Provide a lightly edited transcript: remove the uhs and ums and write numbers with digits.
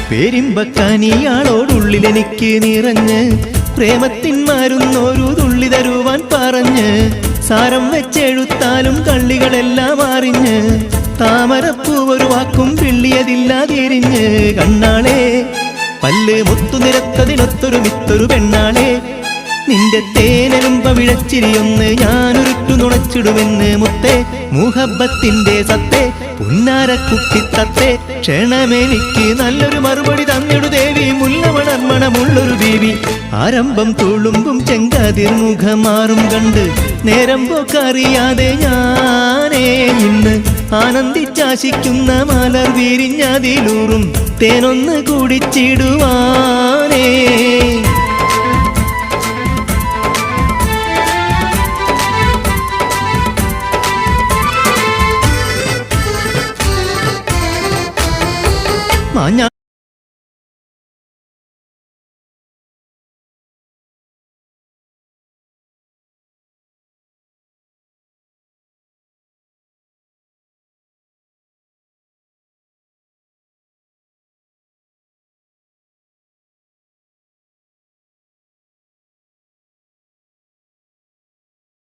പേരിമ്പക്കാനിയാളോടുള്ളിലെനിക്ക് നിറഞ്ഞ് പ്രേമത്തിൻ മരുന്നൊരു തുള്ളി തരുവാൻ പറഞ്ഞ് സാരം വെച്ചെഴുത്താലും കള്ളികളെല്ലാം അറിഞ്ഞ് താമരപ്പൂവൊരു വാക്കും പിള്ളിയതില്ലാതിരിഞ്ഞ് കണ്ണാളെ പല്ല് മുത്തു നിരത്തതിനൊത്തൊരു മിത്തൊരു പെണ്ണാളെ നിന്റെ തേനെലുമ്പ വിഴച്ചിരിയൊന്ന് ഞാനൊരുട്ടു നുണച്ചിടുമെന്ന് മുത്തേ മുഹബത്തിന്റെ സത്തേ പുന്നാരക്കുട്ടിത്തത്തെ ക്ഷണമെനിക്ക് നല്ലൊരു മറുപടി തന്നിടു ദേവി മുല്ലമണർമണമുള്ളൊരു ദേവി ആരംഭം തുളുമ്പും ചെങ്കാതിർ മുഖമാറും കണ്ട് നേരം പോക്കറിയാതെ ഞാനേ ഇന്ന് ആനന്ദിച്ചാശിക്കുന്ന മലർ വിരിഞ്ഞതിലൂറും തേനൊന്ന് കുടിച്ചിടുവാനേ